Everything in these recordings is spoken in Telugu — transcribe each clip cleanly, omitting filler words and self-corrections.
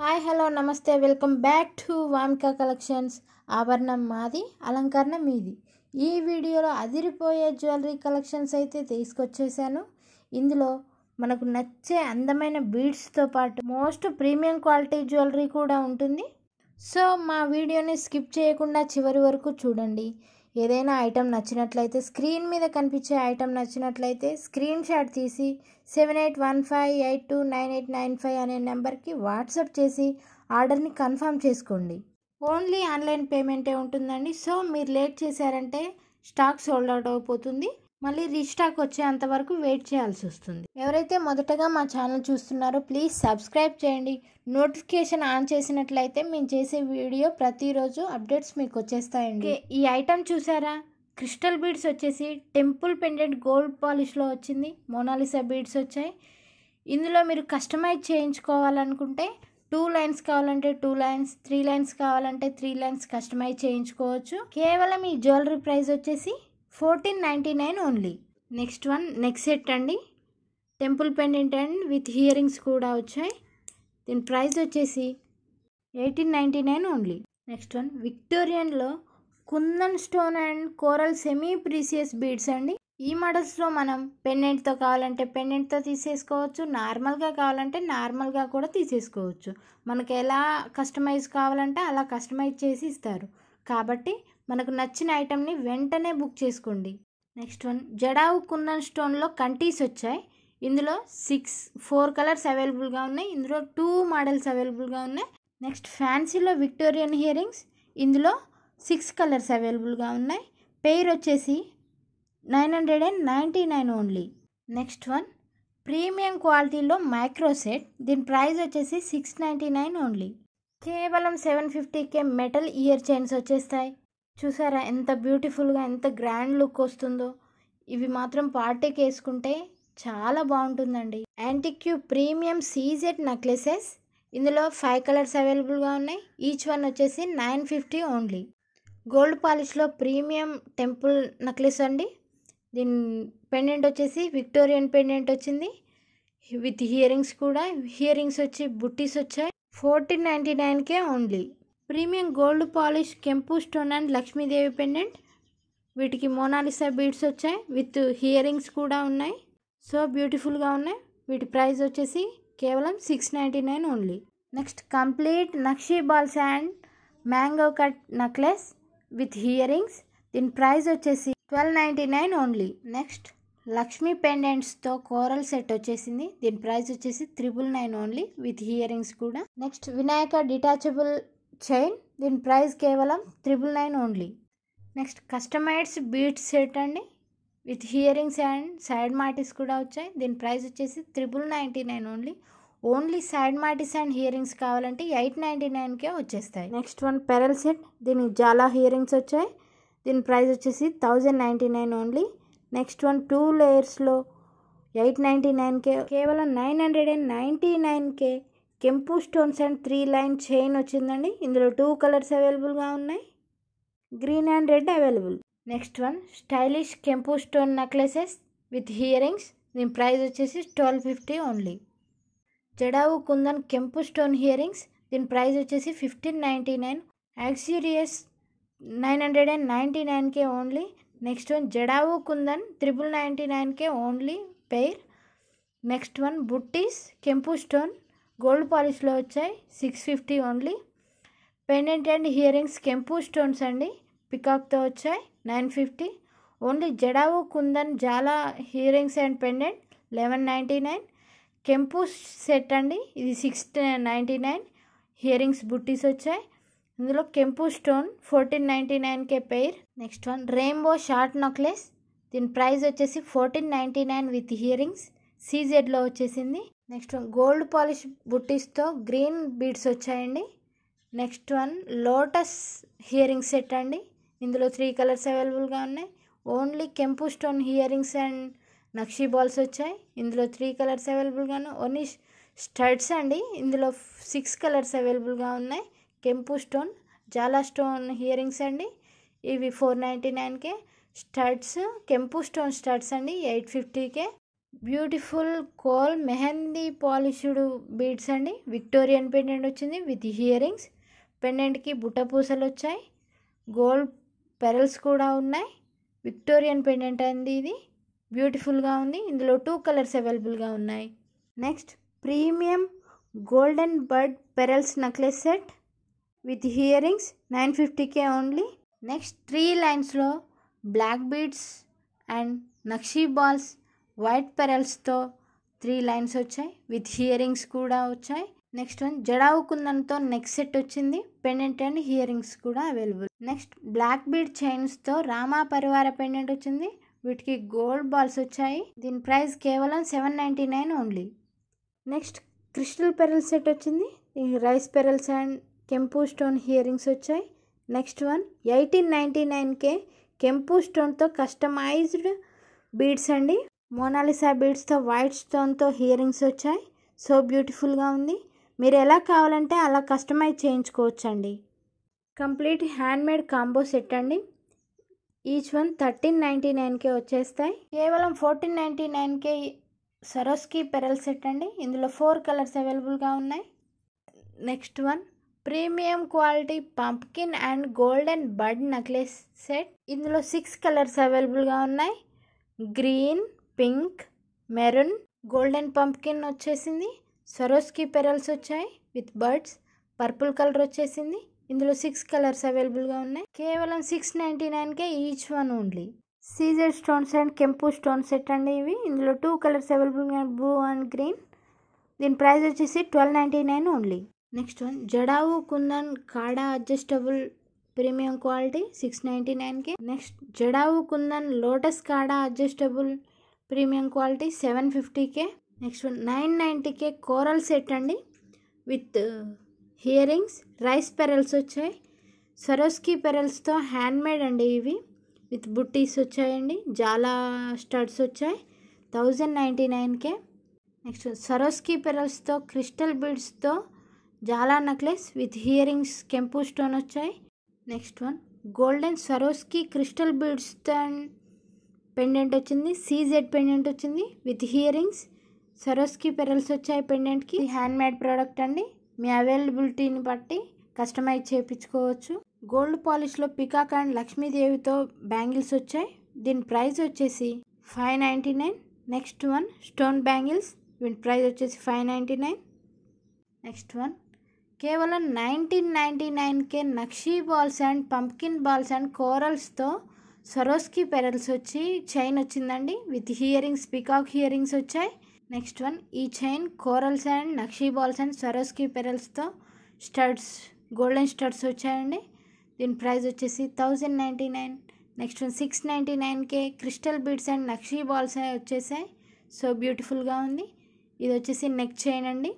హాయ్ హలో నమస్తే welcome back to Vamika collections. ఆభరణం మాది, అలంకరణ మీది. ఈ వీడియోలో అదిరిపోయే జ్యువెలరీ కలెక్షన్స్ అయితే తీసుకొచ్చేసాను. ఇందులో మనకు నచ్చే అందమైన బీడ్స్తో పాటు మోస్ట్ ప్రీమియం క్వాలిటీ జ్యువెలరీ కూడా ఉంటుంది. సో మా వీడియోని స్కిప్ చేయకుండా చివరి వరకు చూడండి. ఏదైనా ఐటెం నచ్చినట్లయితే, స్క్రీన్ మీద కనిపించే ఐటెం నచ్చినట్లయితే స్క్రీన్ షాట్ తీసి 7815829895 అనే నెంబర్కి వాట్సాప్ చేసి ఆర్డర్ని కన్ఫర్మ్ చేసుకోండి. ఓన్లీ ఆన్లైన్ పేమెంటే ఉంటుందండి. సో మీరు లేట్ చేశారంటే స్టాక్ సోల్డ్ అవుట్ అయిపోతుంది. మళ్ళీ రీస్టాక్ వచ్చేంత వరకు వెయిట్ చేయాల్సి వస్తుంది. ఎవరైతే మొదటగా మా ఛానల్ చూస్తున్నారో ప్లీజ్ సబ్స్క్రైబ్ చేయండి. నోటిఫికేషన్ ఆన్ చేసినట్లయితే మేము చేసే వీడియో ప్రతిరోజు అప్డేట్స్ మీకు వచ్చేస్తాయండి. ఈ ఐటెం చూసారా? క్రిస్టల్ బీడ్స్ వచ్చేసి టెంపుల్ పెండెంట్ గోల్డ్ పాలిష్లో వచ్చింది. మోనాలిసా బీడ్స్ వచ్చాయి. ఇందులో మీరు కస్టమైజ్ చేయించుకోవాలనుకుంటే 2 లైన్స్ కావాలంటే 2 లైన్స్, 3 లైన్స్ కావాలంటే 3 లైన్స్ కస్టమైజ్ చేయించుకోవచ్చు. కేవలం ఈ జ్యువెలరీ ప్రైస్ వచ్చేసి 1499 only. Next one neck set అండి. Temple pendant and with earrings కూడా వచ్చాయి. దీని ప్రైస్ వచ్చేసి 1899 ఓన్లీ. నెక్స్ట్ వన్ విక్టోరియన్లో kundan stone and coral semi precious beads అండి. ఈ మోడల్స్లో మనం పెండెంట్తో కావాలంటే పెండెంట్తో తీసేసుకోవచ్చు, నార్మల్గా కావాలంటే నార్మల్గా కూడా తీసేసుకోవచ్చు. మనకు ఎలా కస్టమైజ్ కావాలంటే అలా కస్టమైజ్ చేసి ఇస్తారు. కాబట్టి మనకు నచ్చిన ఐటెంని వెంటనే బుక్ చేసుకోండి. నెక్స్ట్ వన్ జడావు కుందన్ స్టోన్లో కంటీస్ వచ్చాయి. ఇందులో 4 కలర్స్ అవైలబుల్గా ఉన్నాయి. ఇందులో 2 మోడల్స్ అవైలబుల్గా ఉన్నాయి. నెక్స్ట్ ఫ్యాన్సీలో విక్టోరియన్ హియరింగ్స్. ఇందులో 6 కలర్స్ అవైలబుల్గా ఉన్నాయి. పెయిర్ వచ్చేసి 999 ఓన్లీ. నెక్స్ట్ వన్ ప్రీమియం క్వాలిటీలో మైక్రో సెట్. దీని ప్రైస్ వచ్చేసి 699 ఓన్లీ. కేవలం 750కే మెటల్ ఇయర్ చైన్స్ వచ్చేస్తాయి. చూసారా ఎంత బ్యూటిఫుల్గా, ఎంత గ్రాండ్ లుక్ వస్తుందో. ఇవి మాత్రం పార్టీకి వేసుకుంటే చాలా బాగుంటుందండి. Antique premium CZ necklaces. ఇందులో 5 కలర్స్ అవైలబుల్గా ఉన్నాయి. ఈచ్ వన్ వచ్చేసి 950 ఓన్లీ. గోల్డ్ పాలిష్లో ప్రీమియం టెంపుల్ నెక్లెస్ అండి. దీని పెండెంట్ వచ్చేసి విక్టోరియన్ పెండెంట్ వచ్చింది విత్ హియరింగ్స్ కూడా. హియరింగ్స్ వచ్చి బుట్టీస్ వచ్చాయి. 1499కే ఓన్లీ. ప్రీమియం గోల్డ్ పాలిష్ కెంపు స్టోన్ అండ్ లక్ష్మీదేవి పెండెంట్. వీటికి మోనాలిసా బీడ్స్ వచ్చాయి విత్ హియరింగ్స్ కూడా ఉన్నాయి. సో బ్యూటిఫుల్గా ఉన్నాయి. వీటి ప్రైస్ వచ్చేసి కేవలం 699 only. Next complete nakshi balls and mango cut necklace with earrings. దీని ప్రైస్ వచ్చేసి 1299 ఓన్లీ. నెక్స్ట్ లక్ష్మీ పెండెంట్స్తో కోరల్ సెట్ వచ్చేసింది. దీని ప్రైస్ వచ్చేసి 999 ఓన్లీ విత్ హియరింగ్స్ కూడా. Next Vinayaka detachable chain. దీని ప్రైస్ కేవలం 999 only. Next customised beads set అండి విత్ హియరింగ్స్ అండ్ సైడ్ మార్టీస్ కూడా వచ్చాయి. దీని ప్రైస్ వచ్చేసి 999 ఓన్లీ. ఓన్లీ సైడ్ మార్టీస్ అండ్ హియరింగ్స్ కావాలంటే 899కే వచ్చేస్తాయి. Next one pearl set. దీనికి చాలా హియరింగ్స్ వచ్చాయి. దీని ప్రైస్ వచ్చేసి 1099 ఓన్లీ. Next one 2 లేయర్స్లో 899కే. కేవలం 999కే కెంపు స్టోన్స్ అండ్ 3 లైన్ చైన్ వచ్చిందండి. ఇందులో 2 కలర్స్ అవైలబుల్గా ఉన్నాయి. Green and red available. Next one stylish కెంపు స్టోన్ నెక్లెసెస్ విత్ హియరింగ్స్. దీని ప్రైస్ వచ్చేసి 1250 ఓన్లీ. జడావు కుందన్ కెంపు స్టోన్ హియరింగ్స్. దీని ప్రైస్ వచ్చేసి 1599. యాక్సిరియస్ 999కే only. Next one jadau kundan 999కే ఓన్లీ పెయిర్. నెక్స్ట్ వన్ బుట్టీస్ కెంపు స్టోన్ గోల్డ్ పాలిష్లో వచ్చాయి 650 ఓన్లీ. పెండెంట్ అండ్ హియరింగ్స్ కెంపు స్టోన్స్ అండి పికాక్తో వచ్చాయి 950 ఓన్లీ. జడావు కుందన్ జాలా హియరింగ్స్ అండ్ పెండెంట్ 1199. కెంపు సెట్ అండి ఇది 699. హియరింగ్స్ బుట్టీస్ వచ్చాయి. ఇందులో కెంపు స్టోన్ 1499కే pair. Next one rainbow short necklace. దీని ప్రైస్ వచ్చేసి 1499 విత్ హియరింగ్స్. సీజెడ్లో వచ్చేసింది. నెక్స్ట్ వన్ గోల్డ్ పాలిష్ బుట్టీస్తో గ్రీన్ బీడ్స్ వచ్చాయండి. Next one lotus earring set అండి. ఇందులో 3 కలర్స్ అవైలబుల్గా ఉన్నాయి. ఓన్లీ కెంపు stone earrings and nakshi balls వచ్చాయి. ఇందులో 3 కలర్స్ అవైలబుల్గాను. ఓన్లీ స్టడ్స్ అండి. ఇందులో 6 కలర్స్ అవైలబుల్గా ఉన్నాయి. కెంపు స్టోన్ జాలా స్టోన్ హియరింగ్స్ అండి. ఇవి 499కే. స్టడ్స్ కెంపు స్టోన్ స్టడ్స్ అండి 850కే. బ్యూటిఫుల్ కోల్ మెహందీ పాలిష్డ్ బీడ్స్ అండి. విక్టోరియన్ పెండెంట్ వచ్చింది విత్ హియరింగ్స్. పెండెంట్కి బుట్ట పూసలు వచ్చాయి. గోల్డ్ పెరల్స్ కూడా ఉన్నాయి. విక్టోరియన్ పెండెంట్ అండి ఇది. బ్యూటిఫుల్గా ఉంది. ఇందులో 2 కలర్స్ అవైలబుల్గా ఉన్నాయి. Next premium golden bird pearls necklace set with earrings 950K only. Next 3 లైన్స్లో black beads and nakshi balls white పెరల్స్తో 3 లైన్స్ వచ్చాయి. విత్ హియరింగ్స్ కూడా వచ్చాయి. నెక్స్ట్ వన్ జడావు కుందన్తో నెక్ సెట్ వచ్చింది. పెండెంట్ అండ్ హియరింగ్స్ కూడా అవైలబుల్. నెక్స్ట్ బ్లాక్ బీడ్ చైన్స్తో రామా పరివార పెండెంట్ వచ్చింది. వీటికి గోల్డ్ బాల్స్ వచ్చాయి. దీని ప్రైస్ కేవలం 799 only. Next crystal pearl set వచ్చింది. రైస్ పెరల్స్ అండ్ కెంపు స్టోన్ హియరింగ్స్ వచ్చాయి. నెక్స్ట్ వన్ 1899K కెంపు స్టోన్తో కస్టమైజ్డ్ బీడ్స్ అండి. మోనాలిసా బీడ్స్తో వైట్ స్టోన్తో హియరింగ్స్ వచ్చాయి. సో బ్యూటిఫుల్గా ఉంది. మీరు ఎలా కావాలంటే అలా కస్టమైజ్ చేయించుకోవచ్చండి. కంప్లీట్ హ్యాండ్మేడ్ కాంబో సెట్ అండి. ఈచ్ వన్ 1399K వచ్చేస్తాయి. కేవలం 1499K సరోస్కి పెరల్ సెట్ అండి. ఇందులో 4 కలర్స్ అవైలబుల్గా ఉన్నాయి. Next one premium quality pumpkin and golden bird necklace set. ఇందులో 6 కలర్స్ అవైలబుల్గా ఉన్నాయి. Green, pink, maroon, golden pumpkin వచ్చేసింది. సరోస్కి పెరల్స్ వచ్చాయి విత్ బర్డ్స్. పర్పుల్ కలర్ వచ్చేసింది. ఇందులో 6 కలర్స్ అవైలబుల్గా ఉన్నాయి. కేవలం 699K ఈచ్ వన్ ఓన్లీ. సీజర్ స్టోన్స్ అండ్ కెంపు స్టోన్ సెట్ అండి ఇవి. ఇందులో 2 కలర్స్ అవైలబుల్గా బ్లూ అండ్ గ్రీన్. దీని ప్రైస్ వచ్చేసి 1299 only. Next one jadau kundan kada adjustable premium quality 699K. Next jadau kundan lotus కాడా adjustable premium quality 750K. Next one 990K coral set అండి విత్ హియరింగ్స్. రైస్ పెరల్స్ వచ్చాయి. సరోస్కి పెరల్స్తో హ్యాండ్మేడ్ అండి ఇవి. విత్ బుట్టీస్ వచ్చాయండి. జాలా స్టడ్స్ వచ్చాయి. 1099K. నెక్స్ట్ సరోస్కి పెరల్స్తో క్రిస్టల్ బీడ్స్తో జాలా నెక్లెస్ విత్ హియరింగ్స్ కెంపు స్టోన్ వచ్చాయి. Next one golden Swarovski crystal బీడ్స్తో పెండెంట్ వచ్చింది. సీజెడ్ పెండెంట్ వచ్చింది విత్ హియరింగ్స్. సరోస్కి పెరల్స్ వచ్చాయి పెండెంట్కి. హ్యాండ్మేడ్ ప్రోడక్ట్ అండి. మీ అవైలబిలిటీని బట్టి కస్టమైజ్ చేయించుకోవచ్చు. గోల్డ్ పాలిష్లో పికాక్ అండ్ లక్ష్మీదేవితో బ్యాంగిల్స్ వచ్చాయి. దీని ప్రైస్ వచ్చేసి 599. Next one stone bangles. దీని ప్రైస్ వచ్చేసి 599. నెక్స్ట్ వన్ కేవలం 1999K nakshi balls and pumpkin balls and కోరల్స్తో సరోస్కి పెరల్స్ వచ్చి చైన్ వచ్చిందండి. విత్ హియరింగ్స్ పికాక్ హియరింగ్స్ వచ్చాయి. నెక్స్ట్ వన్ ఈ chain corals and nakshi balls and Swarovski పెరల్స్తో స్టడ్స్ గోల్డెన్ స్టడ్స్ వచ్చాయండి. దీని ప్రైస్ వచ్చేసి 1099. Next one 699K crystal beads and nakshi balls వచ్చేసాయి. సో బ్యూటిఫుల్గా ఉంది. ఇది వచ్చేసి నెక్ చైన్ అండి.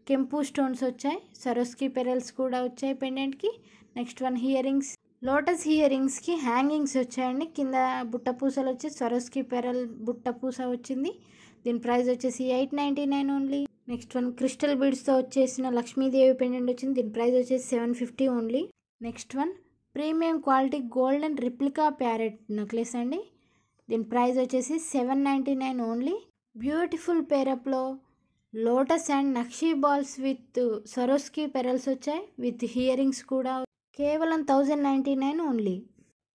కెంపు స్టోన్స్ వచ్చాయి. సరోస్కి పెరల్స్ కూడా వచ్చాయి పెండెంట్కి. నెక్స్ట్ వన్ హియరింగ్స్ లోటస్ హియరింగ్స్కి హ్యాంగింగ్స్ వచ్చాయండి. కింద బుట్ట పూసలు వచ్చి సరోస్కి పెరల్ బుట్ట పూస వచ్చింది. దీని ప్రైస్ వచ్చేసి 899 ఓన్లీ. నెక్స్ట్ వన్ క్రిస్టల్ బీడ్స్తో వచ్చేసిన లక్ష్మీదేవి పెండెంట్ వచ్చింది. దీని ప్రైస్ వచ్చేసి 750 only. Next one premium quality golden replica parrot necklace అండి. దీని ప్రైస్ వచ్చేసి 799 ఓన్లీ. బ్యూటిఫుల్ పేరప్లో lotus and nakshi balls with Swarovski pearls వచ్చాయి. విత్ హియరింగ్స్ కూడా కేవలం 1099 only.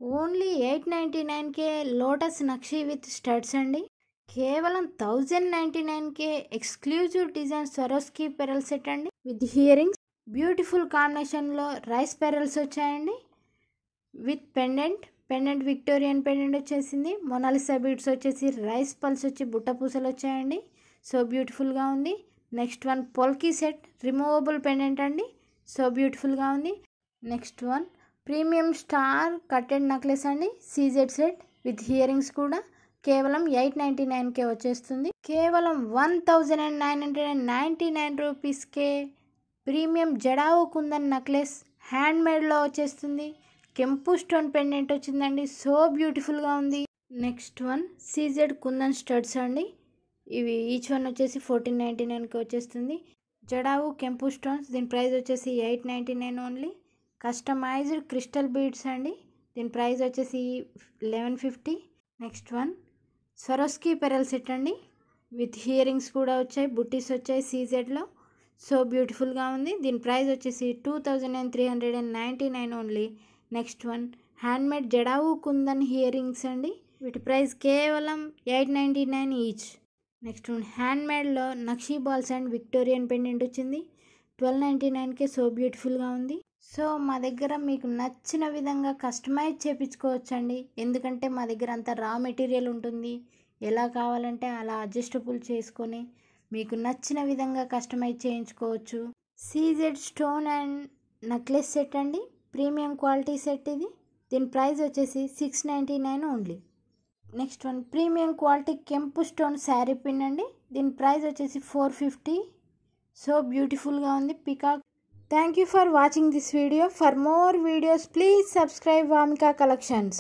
Only 899K lotus nakshi with studs అండి. కేవలం 1099K exclusive design Swarovski pearl set అండి విత్ హియరింగ్స్. బ్యూటిఫుల్ కాంబినేషన్లో రైస్ పెరల్స్ వచ్చాయండి విత్ పెండెంట్ విక్టోరియన్ పెండెంట్ వచ్చేసింది. మొనాలిసా బీడ్స్ వచ్చేసి రైస్ పల్స్ వచ్చి బుట్ట పూసలు వచ్చాయండి. సో బ్యూటిఫుల్గా ఉంది. Next one polki set removable pendant అండి. సో బ్యూటిఫుల్గా ఉంది. Next one premium star కట్టెడ్ necklace అండి. సీజెడ్ సెట్ విత్ హియరింగ్స్ కూడా కేవలం 899K వచ్చేస్తుంది. కేవలం 1999 రూపీస్కే ప్రీమియం జడావు కుందన్ నెక్లెస్ హ్యాండ్మేడ్లో వచ్చేస్తుంది. కెంపు స్టోన్ పెండెంట్ వచ్చిందండి. సో బ్యూటిఫుల్గా ఉంది. Next one CZ kundan studs అండి. ఇవి ఈచ్ వన్ వచ్చేసి 1499కి వచ్చేస్తుంది. జడావు కెంపు స్టోన్స్. దీని ప్రైస్ వచ్చేసి 899 ఓన్లీ. కస్టమైజ్డ్ క్రిస్టల్ బీడ్స్ అండి. దీని ప్రైస్ వచ్చేసి 1150. నెక్స్ట్ వన్ సరోస్కి పెరల్ సెట్ అండి. విత్ హియరింగ్స్ కూడా వచ్చాయి, బుట్టీస్ వచ్చాయి సీజెడ్లో. సో బ్యూటిఫుల్గా ఉంది. దీని ప్రైస్ వచ్చేసి 2399 only. Next one handmade jadau kundan earrings అండి. వీటి ప్రైస్ కేవలం 899 ఈచ్. నెక్స్ట్ వన్ హ్యాండ్మేడ్లో nakshi balls and Victorian pendant వచ్చింది. 1299కే. సో బ్యూటిఫుల్గా ఉంది. సో మా దగ్గర మీకు నచ్చిన విధంగా కస్టమైజ్ చేయించుకోవచ్చండి. ఎందుకంటే మా దగ్గర అంతా రా మెటీరియల్ ఉంటుంది. ఎలా కావాలంటే అలా అడ్జస్టబుల్ చేసుకొని మీకు నచ్చిన విధంగా కస్టమైజ్ చేయించుకోవచ్చు. CZ stone and necklace set అండి. ప్రీమియం క్వాలిటీ సెట్ ఇది. దీని ప్రైస్ వచ్చేసి 699 only. Next one premium quality కెంపు స్టోన్ శారీ పిన్ అండి. దీని ప్రైస్ వచ్చేసి 450. సో బ్యూటిఫుల్గా ఉంది peacock. Thank you for watching this video. For more videos please subscribe Vamika collections.